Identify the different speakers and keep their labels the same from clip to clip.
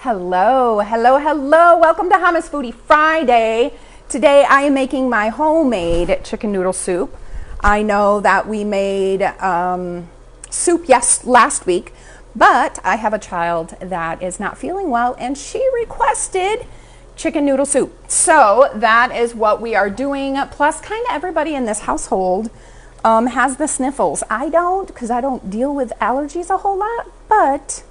Speaker 1: Hello, hello, hello. Welcome to HammesFoodie Friday. Today I am making my homemade chicken noodle soup. I know that we made soup last week, but I have a child that is not feeling well and she requested chicken noodle soup. So that is what we are doing. Plus kind of everybody in this household has the sniffles. I don't, because I don't deal with allergies a whole lot, but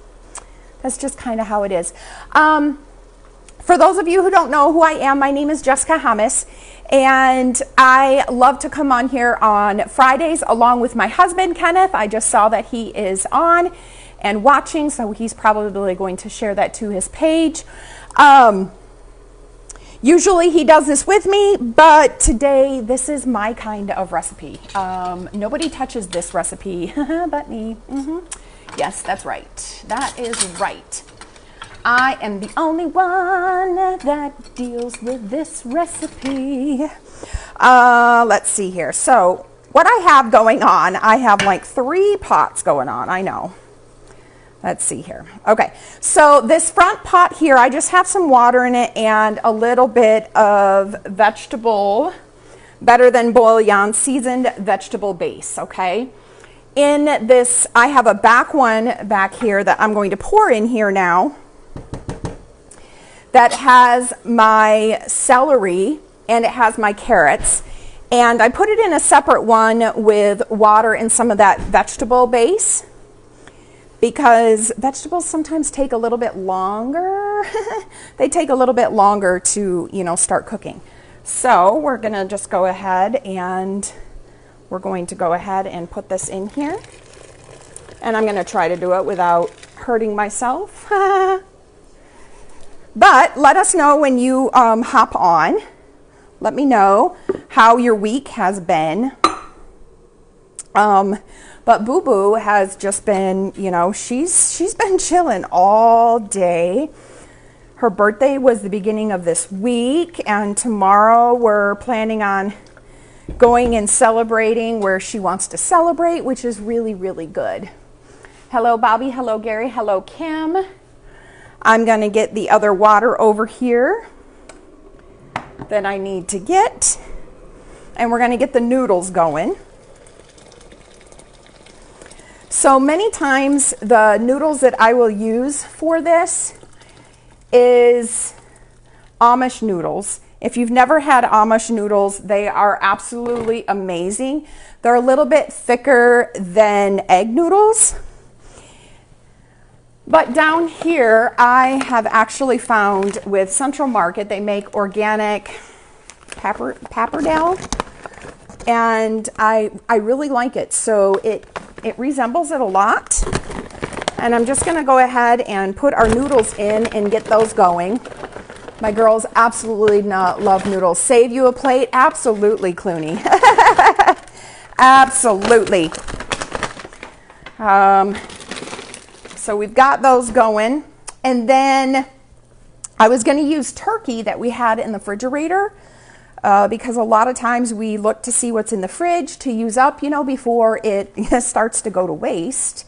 Speaker 1: that's just kind of how it is. For those of you who don't know who I am, my name is Jessica Hammes, and I love to come on here on Fridays along with my husband, Kenneth. I just saw that he is on and watching, so he's probably going to share that to his page. Usually he does this with me, but today this is my kind of recipe. Nobody touches this recipe but me. Yes, that's right. That is right. I am the only one that deals with this recipe. Let's see here. So what I have going on, I have like 3 pots going on. I know. Let's see here. Okay, so this front pot here, I just have some water in it and a little bit of vegetable, better than bouillon, seasoned vegetable base, okay? In this, I have a back one back here that I'm going to pour in here now that has my celery and it has my carrots. And I put it in a separate one with water and some of that vegetable base because vegetables sometimes take a little bit longer. They take a little bit longer to, start cooking. So we're going to just go ahead and we're going to go ahead and put this in here. And I'm going to try to do it without hurting myself. But let us know when you hop on. Let me know how your week has been. But Boo Boo has just been, she's been chilling all day. Her birthday was the beginning of this week, and tomorrow we're planning on going and celebrating where she wants to celebrate, which is really, really good. Hello, Bobby. Hello, Gary. Hello, Kim. I'm going to get the other water over here that I need to get, and we're going to get the noodles going. So many times the noodles that I will use for this is Amish noodles. If you've never had Amish noodles, they are absolutely amazing. They're a little bit thicker than egg noodles. But down here, I have actually found with Central Market, they make organic pappardelle. And I really like it. So it resembles it a lot. And I'm just gonna go ahead and put our noodles in and get those going. My girls absolutely love noodles. Save you a plate? Absolutely, Clooney. Absolutely. So we've got those going. And then I was going to use turkey that we had in the refrigerator because a lot of times we look to see what's in the fridge to use up, before it starts to go to waste.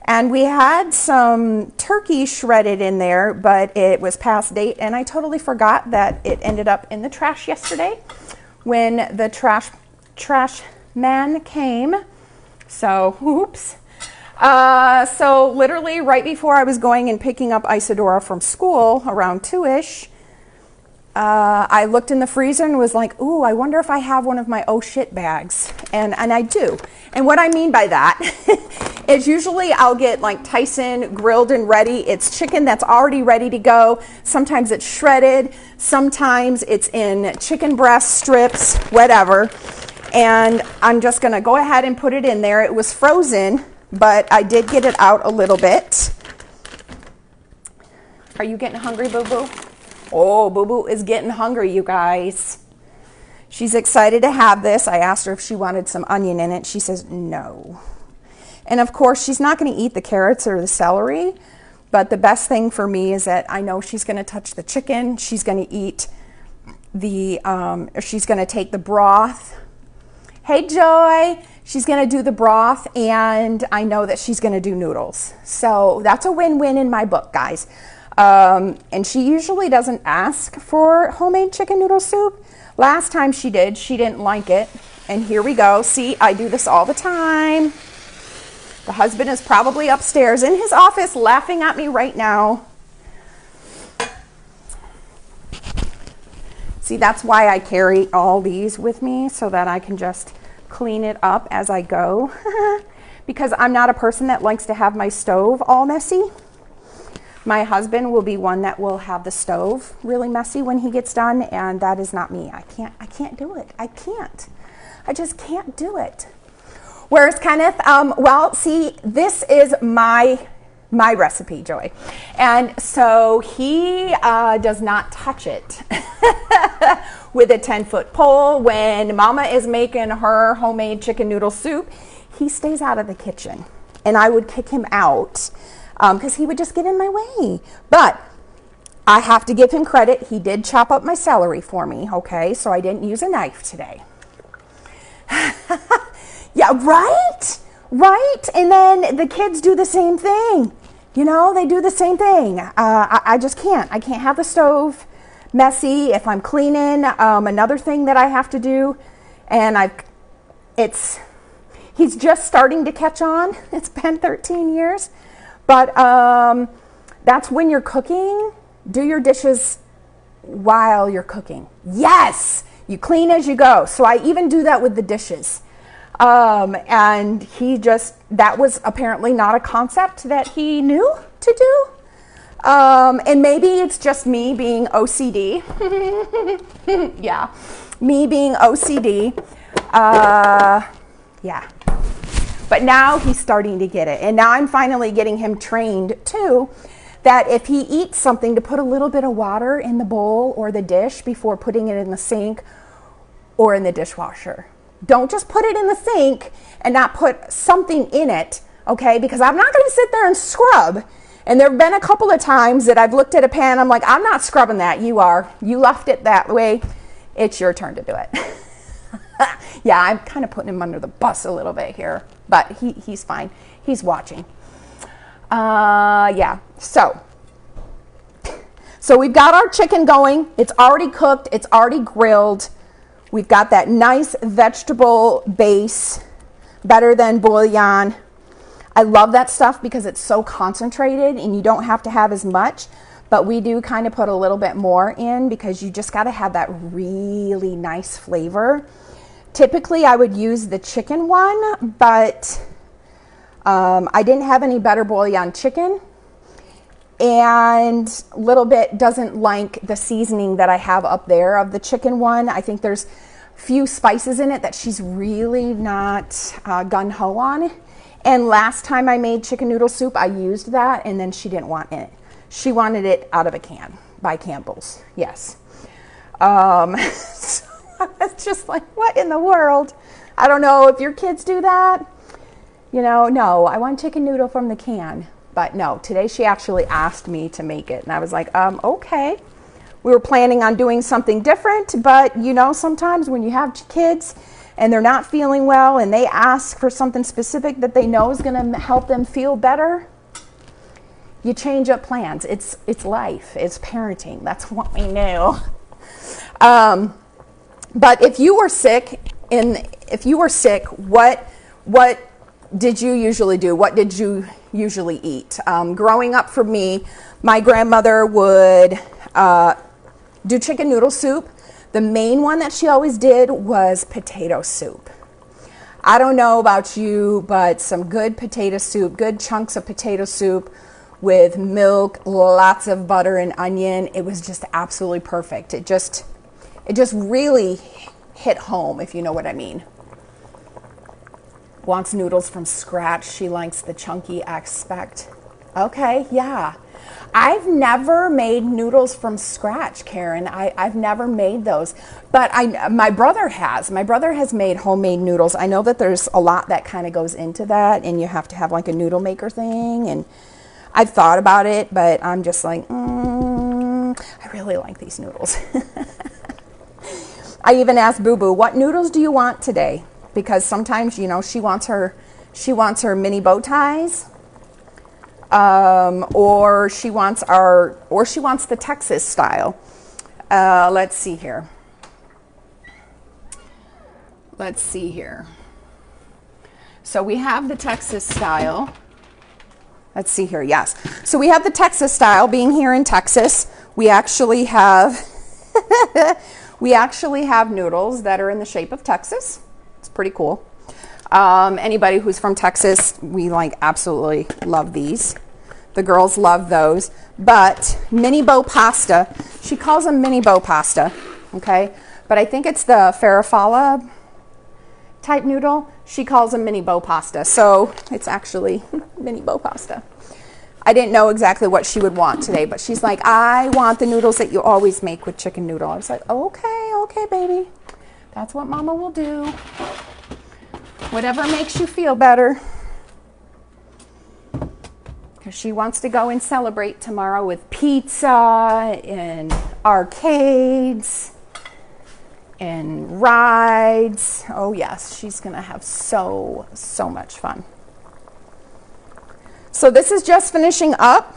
Speaker 1: And we had some turkey shredded in there, but it was past date, and I totally forgot that it ended up in the trash yesterday when the trash man came. So, oops. So literally right before I was going and picking up Isadora from school around 2-ish, I looked in the freezer and was like, ooh, I wonder if I have one of my oh shit bags. And I do. And what I mean by that is usually I'll get like Tyson grilled and ready. It's chicken that's already ready to go. Sometimes it's shredded. Sometimes it's in chicken breast strips, whatever. And I'm just going to go ahead and put it in there. It was frozen, but I did get it out a little bit. Are you getting hungry, Boo Boo? Oh, Boo Boo is getting hungry, you guys. She's excited to have this. I asked her if she wanted some onion in it. She says no. And of course, she's not going to eat the carrots or the celery, but the best thing for me is that I know she's going to touch the chicken. She's going to eat the, she's going to take the broth. Hey, Joy. She's going to do the broth, and I know that she's going to do noodles. So that's a win-win in my book, guys. And she usually doesn't ask for homemade chicken noodle soup. Last time she did, she didn't like it. And here we go. See, I do this all the time. The husband is probably upstairs in his office laughing at me right now. See, that's why I carry all these with me, so that I can just clean it up as I go. Because I'm not a person that likes to have my stove all messy. My husband will be one that will have the stove really messy when he gets done, and that is not me. I can't do it. I just can't do it. Where's Kenneth? Well, see, this is my recipe, Joy. And so he does not touch it with a 10-foot pole. When Mama is making her homemade chicken noodle soup, he stays out of the kitchen. And I would kick him out because he would just get in my way. But I have to give him credit. He did chop up my celery for me, okay? So I didn't use a knife today. Yeah, right? Right? And then the kids do the same thing. You know, they do the same thing. I just can't. I can't have the stove messy if I'm cleaning. Another thing that I have to do, and he's just starting to catch on. It's been 13 years. But that's when you're cooking. Do your dishes while you're cooking. Yes! You clean as you go. So I even do that with the dishes. And that was apparently not a concept that he knew to do. And maybe it's just me being OCD. Yeah, me being OCD. Yeah. But now he's starting to get it. And now I'm finally getting him trained too, that if he eats something, to put a little bit of water in the bowl or the dish before putting it in the sink or in the dishwasher. Don't just put it in the sink and not put something in it, okay? Because I'm not going to sit there and scrub. And there have been a couple of times that I've looked at a pan, I'm like, I'm not scrubbing that. You are. You left it that way. It's your turn to do it. Yeah, I'm kind of putting him under the bus a little bit here, but he's fine. He's watching. Yeah, so we've got our chicken going. It's already cooked. It's already grilled. We've got that nice vegetable base, better than bouillon. I love that stuff because it's so concentrated and you don't have to have as much, but we do kind of put a little bit more in because you just got to have that really nice flavor. Typically, I would use the chicken one, but I didn't have any better bouillon chicken, and a little bit doesn't like the seasoning that I have up there of the chicken one. I think there's few spices in it that she's really not gung-ho on. And last time I made chicken noodle soup, I used that, and then she didn't want it. She wanted it out of a can by Campbell's. Yes. So I was just like, what in the world? I don't know if your kids do that. You know, no, I want chicken noodle from the can. But no, today she actually asked me to make it. And I was like, okay. We were planning on doing something different, but you know, sometimes when you have kids and they're not feeling well and they ask for something specific that they know is going to help them feel better, you change up plans. It's life. It's parenting. That's what we know. But if you were sick, what did you usually do? What did you usually eat? Growing up for me, my grandmother would do chicken noodle soup. The main one that she always did was potato soup. I don't know about you, but some good potato soup, good chunks of potato soup with milk, lots of butter and onion. It was just absolutely perfect. It just really hit home, if you know what I mean. Wants noodles from scratch. She likes the chunky aspect. Okay, yeah. I've never made noodles from scratch, Karen. I've never made those. But my brother has. My brother has made homemade noodles. I know that there's a lot that kind of goes into that, and you have to have like a noodle maker thing. And I've thought about it, but I'm just like, I really like these noodles. I even asked Boo Boo, what noodles do you want today? Because sometimes, you know, she wants her mini bow ties. or she wants the Texas style. Let's see here. So we have the Texas style. Let's see here. Yes. So we have the Texas style. Being here in Texas, we actually have noodles that are in the shape of Texas. It's pretty cool. Anybody who's from Texas, we like absolutely love these. The girls love those. But mini bow pasta, she calls them mini bow pasta, okay? But I think it's the farfalle type noodle. She calls them mini bow pasta. So it's actually mini bow pasta. I didn't know exactly what she would want today, but she's like, I want the noodles that you always make with chicken noodle. I was like, okay, baby. That's what Mama will do. Whatever makes you feel better. Because she wants to go and celebrate tomorrow with pizza and arcades and rides. Oh yes, she's going to have so much fun. So this is just finishing up.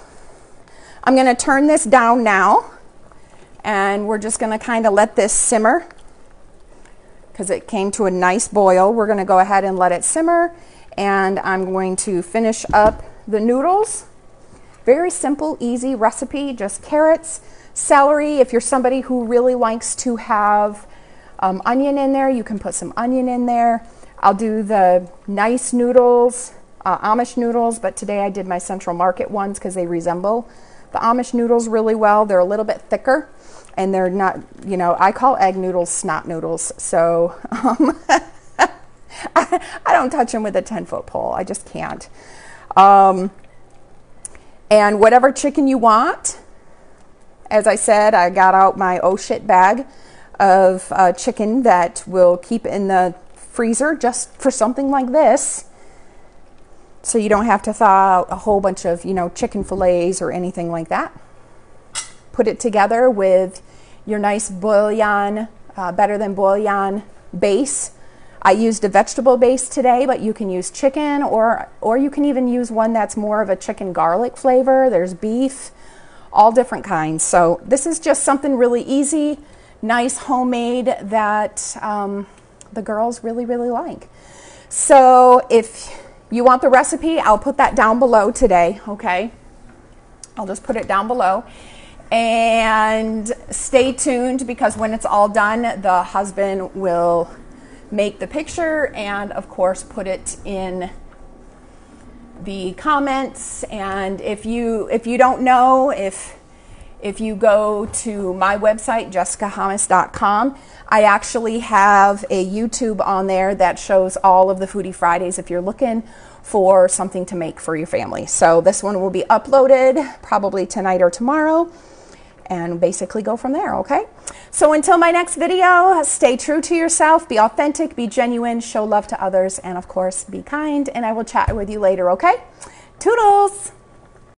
Speaker 1: I'm going to turn this down now, and we're just going to kind of let this simmer because it came to a nice boil. We're going to go ahead and let it simmer, and I'm going to finish up the noodles. Very simple, easy recipe, just carrots, celery. If you're somebody who really likes to have onion in there, you can put some onion in there. I'll do the nice noodles, Amish noodles, but today I did my Central Market ones because they resemble the Amish noodles really well. They're a little bit thicker, and they're not, you know, I call egg noodles snot noodles. So I don't touch them with a 10-foot pole. I just can't. And whatever chicken you want, as I said, I got out my oh shit bag of chicken that will keep in the freezer just for something like this. So you don't have to thaw out a whole bunch of, you know, chicken fillets or anything like that. Put it together with your nice bouillon, better than bouillon base. I used a vegetable base today, but you can use chicken, or you can even use one that's more of a chicken garlic flavor. There's beef, all different kinds. So this is just something really easy, nice homemade that the girls really like. So if you want the recipe, I'll put that down below today, okay? I'll just put it down below. And stay tuned, because when it's all done, the husband will make the picture and of course put it in the comments. And if you don't know, if you go to my website, jessicahammes.com, I actually have a YouTube on there that shows all of the Foodie Fridays if you're looking for something to make for your family. So this one will be uploaded probably tonight or tomorrow, and basically go from there, okay? So until my next video, stay true to yourself, be authentic, be genuine, show love to others, and of course, be kind, and I will chat with you later, okay? Toodles!